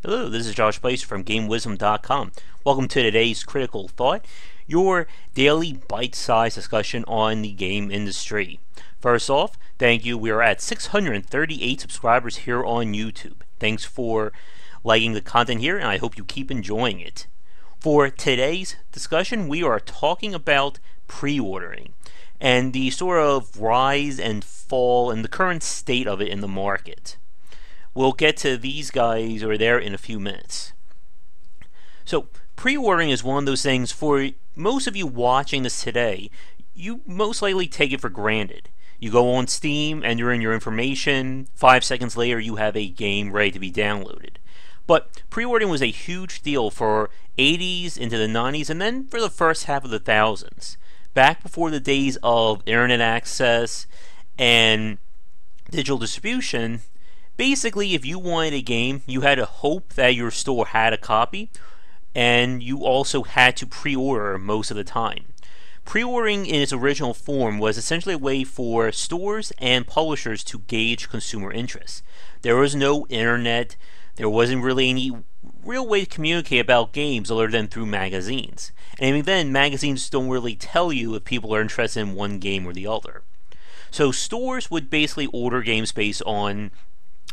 Hello, this is Josh Bycer from GameWisdom.com. Welcome to today's Critical Thought, your daily bite-sized discussion on the game industry. First off, thank you. We are at 638 subscribers here on YouTube. Thanks for liking the content here, and I hope you keep enjoying it. For today's discussion, we are talking about pre-ordering and the sort of rise and fall and the current state of it in the market. We'll get to these guys or there in a few minutes. So, pre-ordering is one of those things for most of you watching this today, you most likely take it for granted. You go on Steam, enter in your information, 5 seconds later you have a game ready to be downloaded. But pre-ordering was a huge deal for 80s into the 90s and then for the first half of the thousands. Back before the days of internet access and digital distribution, basically, if you wanted a game, you had to hope that your store had a copy, and you also had to pre-order most of the time. Pre-ordering in its original form was essentially a way for stores and publishers to gauge consumer interest. There was no internet, there wasn't really any real way to communicate about games other than through magazines. And even then, magazines don't really tell you if people are interested in one game or the other. So stores would basically order games based on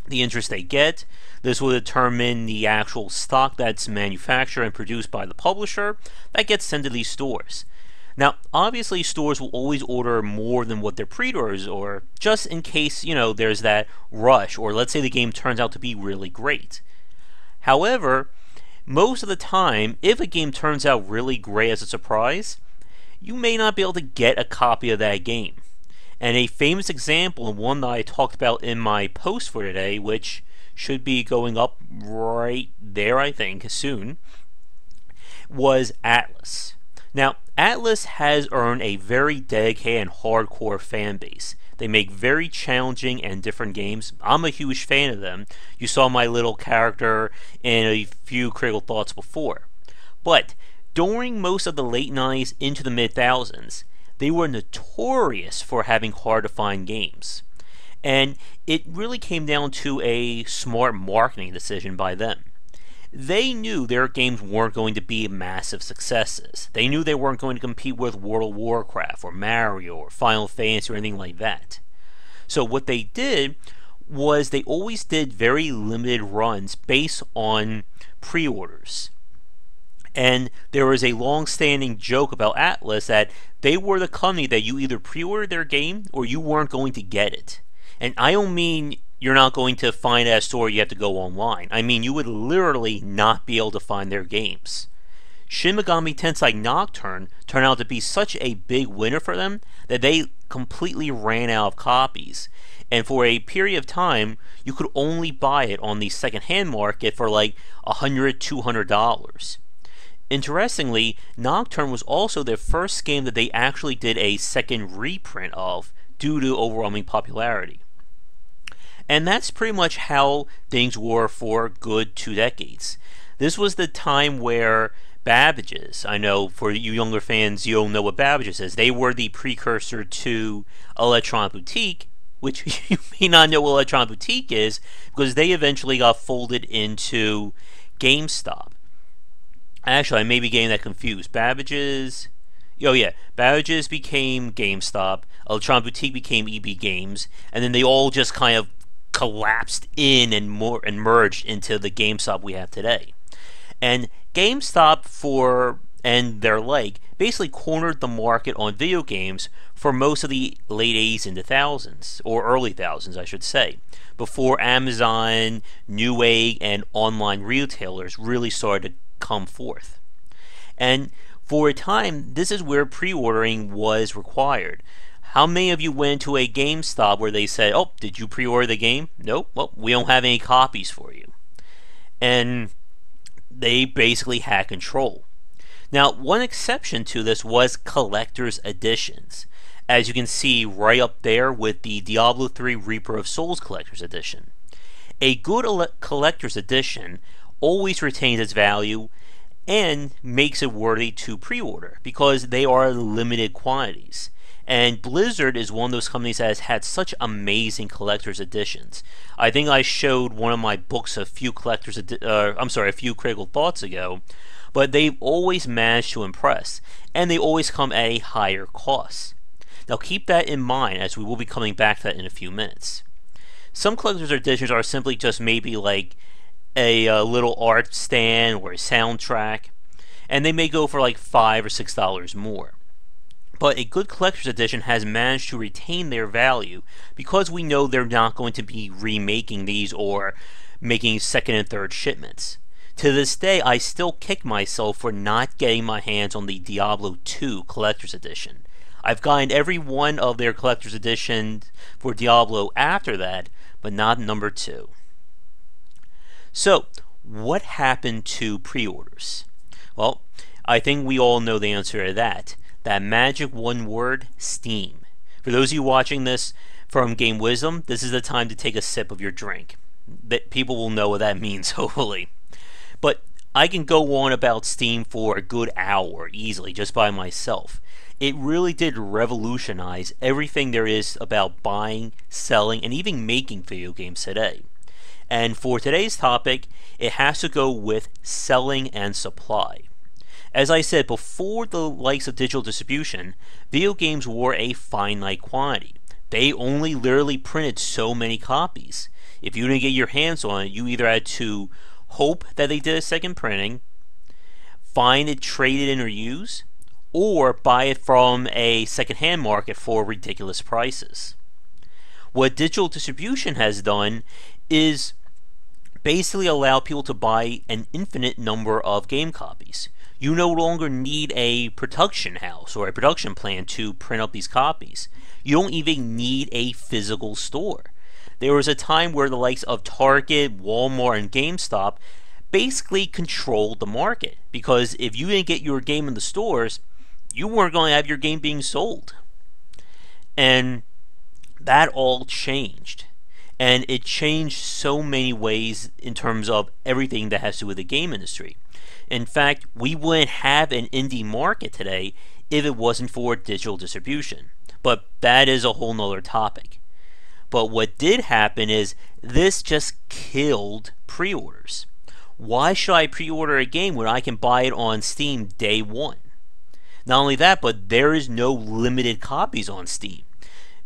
the interest they get. This will determine the actual stock that's manufactured and produced by the publisher that gets sent to these stores. Now, obviously, stores will always order more than what their pre-orders are, just in case, there's that rush, or let's say the game turns out to be really great. However, most of the time, if a game turns out really great as a surprise, you may not be able to get a copy of that game. And a famous example, and one that I talked about in my post for today, which should be going up right there, I think, soon, was Atlas. Now, Atlas has earned a very dedicated and hardcore fan base. They make very challenging and different games. I'm a huge fan of them. You saw my little character in a few Critical Thoughts before. But during most of the late 90s into the mid-thousands, they were notorious for having hard-to-find games. And it really came down to a smart marketing decision by them. They knew their games weren't going to be massive successes. They knew they weren't going to compete with World of Warcraft or Mario or Final Fantasy or anything like that. So what they did was they always did very limited runs based on pre-orders. And there was a long-standing joke about Atlas that they were the company that you either pre-ordered their game or you weren't going to get it. And I don't mean you're not going to find it at a store, you have to go online. I mean you would literally not be able to find their games. Shin Megami Tensei Nocturne turned out to be such a big winner for them that they completely ran out of copies. And for a period of time, you could only buy it on the second-hand market for like $100, $200. Interestingly, Nocturne was also their first game that they actually did a second reprint of due to overwhelming popularity. And that's pretty much how things were for a good 2 decades. This was the time where Babbage's, I know for you younger fans, you don't know what Babbage's is. They were the precursor to Electronic Boutique, which you may not know what Electronic Boutique is, because they eventually got folded into GameStop. Actually, I may be getting that confused. Babbage's became GameStop, Electronic Boutique became EB Games, and then they all just kind of collapsed in and merged into the GameStop we have today. And GameStop and their like basically cornered the market on video games for most of the late 80s into thousands, or early thousands I should say, before Amazon, Newegg, and online retailers really started to come forth. And for a time, this is where pre-ordering was required. How many of you went to a GameStop where they said, "Oh, did you pre-order the game?" "Nope, well, we don't have any copies for you." And they basically had control. Now, one exception to this was collector's editions, as you can see right up there with the Diablo 3 Reaper of Souls Collector's Edition. A good collector's edition always retains its value and makes it worthy to pre-order because they are limited quantities. And Blizzard is one of those companies that has had such amazing collector's editions. I think I showed one of my books a few a few critical thoughts ago, but they've always managed to impress, and they always come at a higher cost. Now keep that in mind, as we will be coming back to that in a few minutes. Some collector's editions are simply just maybe like a little art stand or a soundtrack, and they may go for like $5 or $6 more. But a good collector's edition has managed to retain their value because we know they're not going to be remaking these or making second and third shipments. To this day, I still kick myself for not getting my hands on the Diablo 2 collector's edition. I've gotten every one of their collector's editions for Diablo after that, but not number 2. So, what happened to pre-orders? Well, I think we all know the answer to that. That magic one word, Steam. For those of you watching this from Game Wisdom, this is the time to take a sip of your drink. People will know what that means, hopefully. But I can go on about Steam for a good hour easily, just by myself. It really did revolutionize everything there is about buying, selling, and even making video games today. And for today's topic, it has to go with selling and supply. As I said, before the likes of digital distribution, video games were a finite quantity. They only literally printed so many copies. If you didn't get your hands on it, you either had to hope that they did a second printing, find it traded in or used, or buy it from a second-hand market for ridiculous prices. What digital distribution has done is basically allow people to buy an infinite number of game copies. You no longer need a production house or a production plan to print up these copies. You don't even need a physical store. There was a time where the likes of Target, Walmart, and GameStop basically controlled the market, because if you didn't get your game in the stores, you weren't going to have your game being sold. And that all changed. And it changed so many ways in terms of everything that has to do with the game industry. In fact, we wouldn't have an indie market today if it wasn't for digital distribution. But that is a whole nother topic. But what did happen is this just killed pre-orders. Why should I pre-order a game when I can buy it on Steam day one? Not only that, but there is no limited copies on Steam.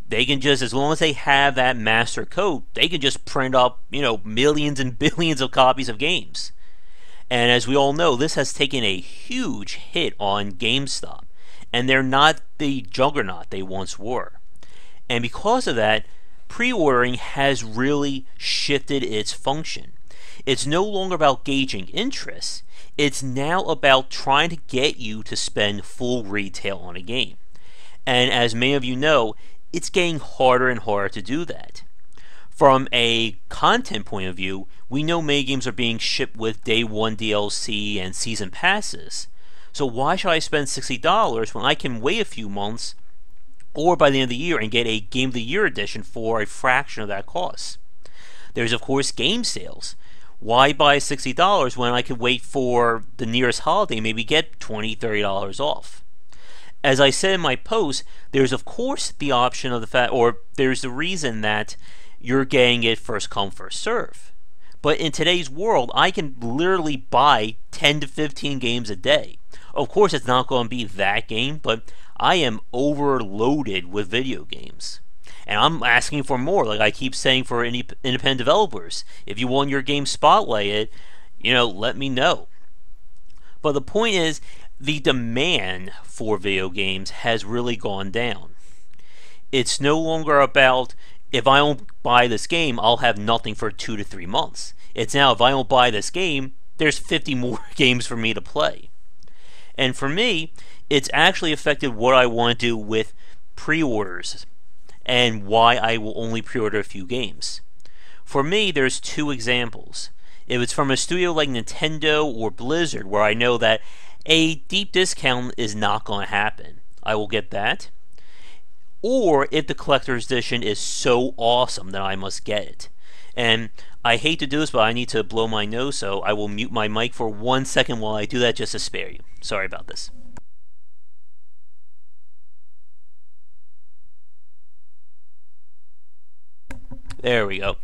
They can just, as long as they have that master code, they can just print up, millions and billions of copies of games. And as we all know, this has taken a huge hit on GameStop, and they're not the juggernaut they once were. And because of that, pre-ordering has really shifted its function. It's no longer about gauging interest. It's now about trying to get you to spend full retail on a game. And as many of you know, it's getting harder and harder to do that. From a content point of view, we know many games are being shipped with day one DLC and season passes. So why should I spend $60 when I can wait a few months or by the end of the year and get a Game of the Year edition for a fraction of that cost? There's of course game sales. Why buy $60 when I could wait for the nearest holiday and maybe get $20, $30 off? As I said in my post, there's of course the option of the fact, or there's the reason that you're getting it first come, first serve. But in today's world, I can literally buy 10 to 15 games a day. Of course, it's not going to be that game, but I am overloaded with video games. And I'm asking for more, like I keep saying for independent developers. If you want your game spotlighted, let me know. But the point is, the demand for video games has really gone down. It's no longer about, if I don't buy this game, I'll have nothing for 2 to 3 months. It's now, if I don't buy this game, there's 50 more games for me to play. And for me, it's actually affected what I want to do with pre-orders and why I will only pre-order a few games. For me, there's 2 examples. If it's from a studio like Nintendo or Blizzard, where I know that a deep discount is not going to happen, I will get that. Or if the collector's edition is so awesome that I must get it. And I hate to do this, but I need to blow my nose, so I will mute my mic for 1 second while I do that, just to spare you. Sorry about this. There we go.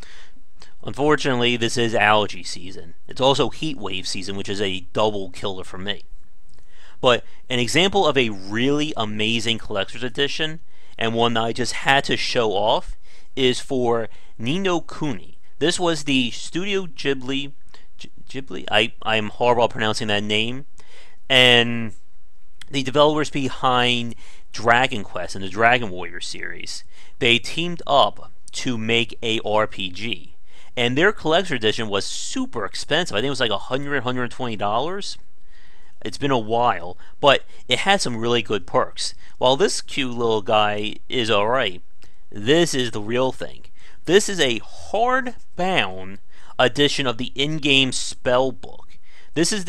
Unfortunately, this is allergy season. It's also heat wave season, which is a double killer for me. But an example of a really amazing collector's edition, and one that I just had to show off, is for Ni no Kuni. This was the Studio Ghibli. I'm horrible at pronouncing that name. And the developers behind Dragon Quest and the Dragon Warrior series, they teamed up to make a RPG. And their collector edition was super expensive. I think it was like $100, $120. It's been a while, but it had some really good perks. While this cute little guy is alright, this is the real thing. This is a hardbound edition of the in-game spell book. This is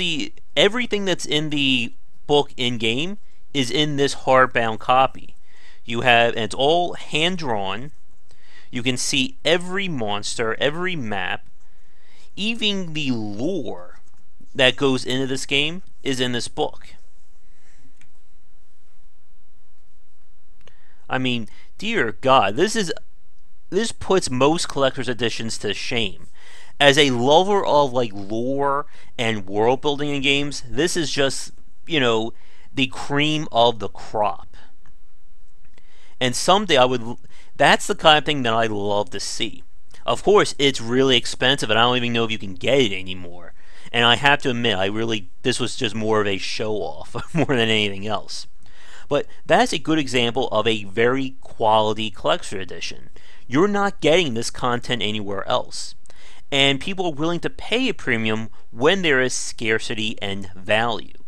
everything that's in the book in-game is in this hardbound copy. And it's all hand-drawn. You can see every monster, every map, even the lore that goes into this game is in this book. I mean, dear God, this puts most collector's editions to shame. As a lover of like lore and world building in games, this is just, the cream of the crop. And someday that's the kind of thing that I love to see. Of course, it's really expensive, and I don't even know if you can get it anymore. And I have to admit, this was just more of a show-off more than anything else. But that's a good example of a very quality collector edition. You're not getting this content anywhere else. And people are willing to pay a premium when there is scarcity and value.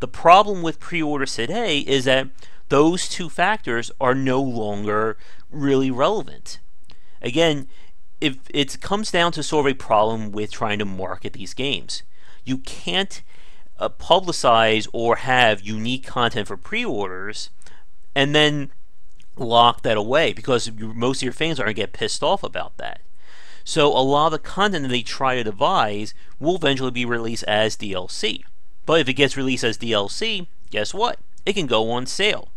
The problem with pre-orders today is that those two factors are no longer really relevant. Again, if it comes down to sort of a problem with trying to market these games. You can't publicize or have unique content for pre-orders and then lock that away, because most of your fans are going to get pissed off about that. So a lot of the content that they try to devise will eventually be released as DLC. But if it gets released as DLC, guess what? It can go on sale.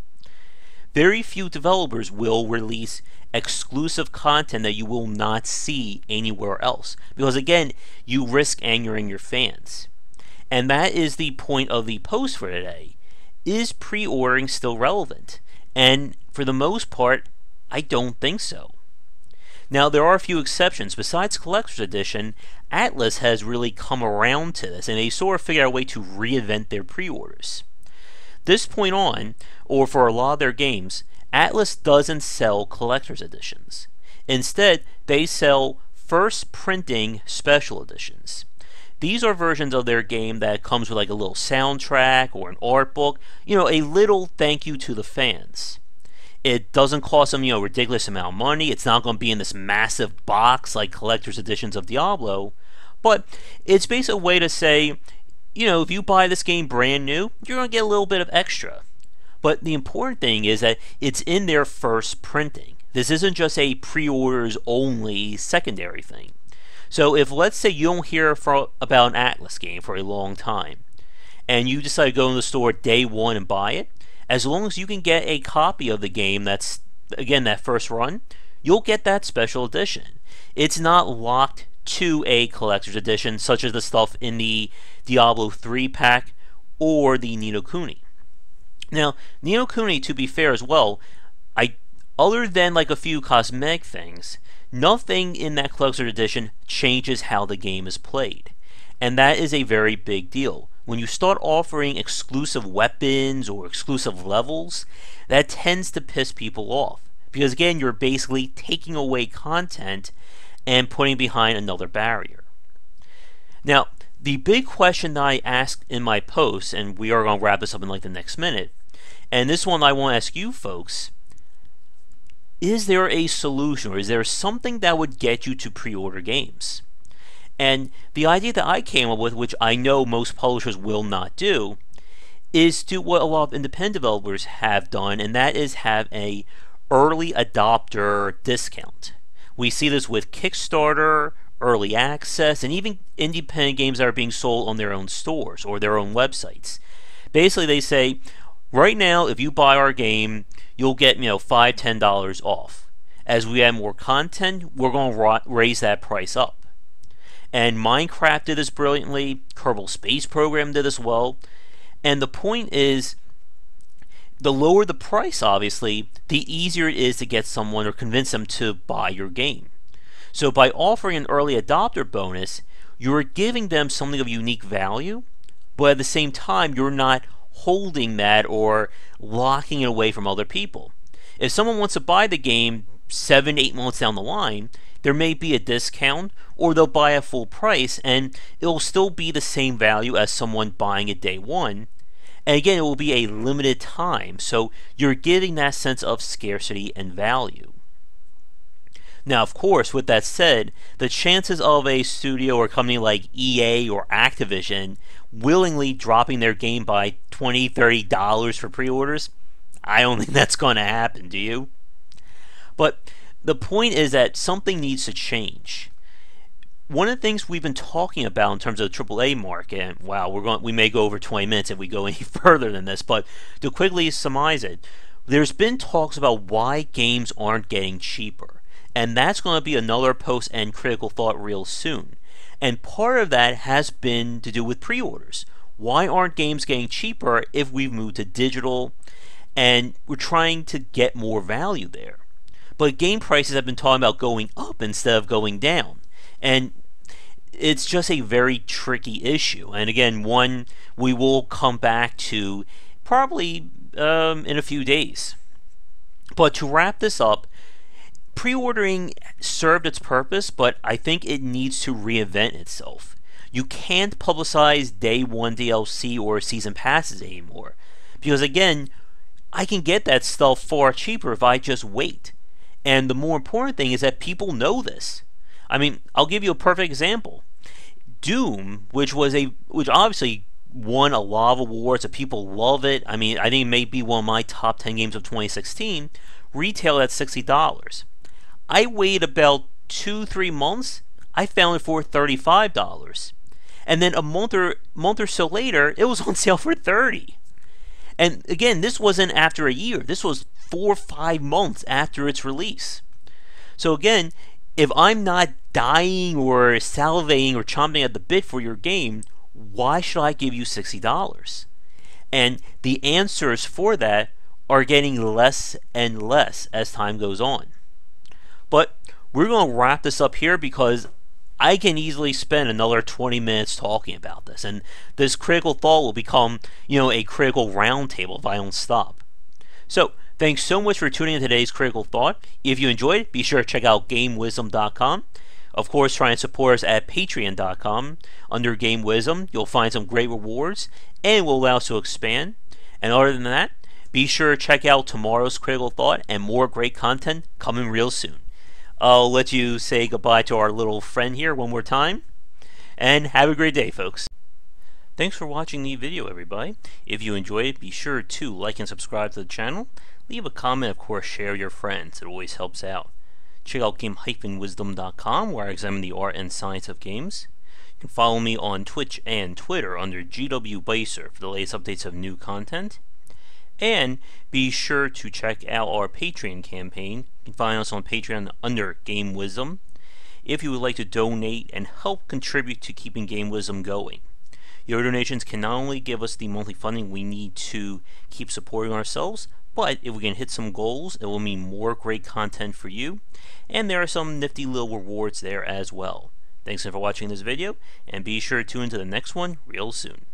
Very few developers will release exclusive content that you will not see anywhere else, because again, you risk angering your fans. And that is the point of the post for today. Is pre-ordering still relevant? And for the most part, I don't think so. Now, there are a few exceptions. Besides Collector's Edition, Atlas has really come around to this, and they sort of figured out a way to reinvent their pre-orders. This point on, or for a lot of their games, Atlas doesn't sell Collector's Editions. Instead, they sell first printing special editions. These are versions of their game that comes with like a little soundtrack or an art book, a little thank you to the fans. It doesn't cost them, a ridiculous amount of money. It's not going to be in this massive box like collector's editions of Diablo, but it's basically a way to say, if you buy this game brand new, you're going to get a little bit of extra. But the important thing is that it's in their first printing. This isn't just a pre-orders only secondary thing. So if, let's say, you don't hear about an Atlas game for a long time, and you decide to go in the store day one and buy it, as long as you can get a copy of the game that's, again, that first run, you'll get that special edition. It's not locked to a collector's edition, such as the stuff in the Diablo 3 pack or the Ni no Kuni. Now, Ni no Kuni, to be fair as well, other than like a few cosmetic things, nothing in that collector's edition changes how the game is played. And that is a very big deal. When you start offering exclusive weapons or exclusive levels, that tends to piss people off. Because again, you're basically taking away content and putting behind another barrier. Now, the big question that I asked in my post, and we are going to wrap this up in like the next minute, and this one I want to ask you folks, is there a solution, or is there something that would get you to pre-order games? And the idea that I came up with, which I know most publishers will not do, is do what a lot of independent developers have done, and that is have a early adopter discount. We see this with Kickstarter, early access, and even independent games that are being sold on their own stores or their own websites. Basically, they say, right now, if you buy our game, you'll get $5, $10 off. as we add more content, we're going to raise that price up. And Minecraft did this brilliantly, Kerbal Space Program did as well, and the point is, the lower the price, obviously, the easier it is to get someone or convince them to buy your game. So by offering an early adopter bonus, you're giving them something of unique value, but at the same time, you're not holding that or locking it away from other people. If someone wants to buy the game 7-8 months down the line, there may be a discount, or they'll buy a full price and it'll still be the same value as someone buying it day one. And again, it will be a limited time, so you're getting that sense of scarcity and value. Now, of course, with that said, the chances of a studio or company like EA or Activision willingly dropping their game by $20, $30 for pre-orders, I don't think that's going to happen, do you? But the point is that something needs to change. One of the things we've been talking about in terms of the AAA market, and wow, we may go over 20 minutes if we go any further than this, but to quickly surmise it, there's been talks about why games aren't getting cheaper. And that's going to be another post and critical thought real soon. And part of that has been to do with pre-orders. Why aren't games getting cheaper if we've moved to digital and we're trying to get more value there? But game prices have been talking about going up instead of going down. And it's just a very tricky issue. And again, one we will come back to probably in a few days. But to wrap this up, pre-ordering served its purpose, but I think it needs to reinvent itself. You can't publicize day one DLC or season passes anymore. Because again, I can get that stuff far cheaper if I just wait. And the more important thing is that people know this. I mean, I'll give you a perfect example. Doom, which obviously won a lot of awards, and people love it. I mean, I think it may be one of my top 10 games of 2016, retailed at $60. I waited about 2-3 months. I found it for $35, and then a month or so later, it was on sale for $30. And again, this wasn't after a year. This was 4 or 5 months after its release. So again, if I'm not dying or salivating or chomping at the bit for your game, why should I give you $60? And the answers for that are getting less and less as time goes on. But we're going to wrap this up here because I can easily spend another 20 minutes talking about this, and this critical thought will become, a critical roundtable if I don't stop. So, thanks so much for tuning in to today's critical thought. If you enjoyed it, be sure to check out GameWisdom.com. Of course, try and support us at Patreon.com. Under Game Wisdom, you'll find some great rewards, and it will allow us to expand. And other than that, be sure to check out tomorrow's critical thought and more great content coming real soon. I'll let you say goodbye to our little friend here one more time, and have a great day, folks. Thanks for watching the video, everybody. If you enjoyed it, be sure to like and subscribe to the channel. Leave a comment, of course, share your friends. It always helps out. Check out game-wisdom.com, where I examine the art and science of games. You can follow me on Twitch and Twitter under GW Bycer for the latest updates of new content. And be sure to check out our Patreon campaign. You can find us on Patreon under Game Wisdom if you would like to donate and help contribute to keeping Game Wisdom going. Your donations can not only give us the monthly funding we need to keep supporting ourselves, but if we can hit some goals, it will mean more great content for you, and there are some nifty little rewards there as well. Thanks again for watching this video, and be sure to tune into the next one real soon.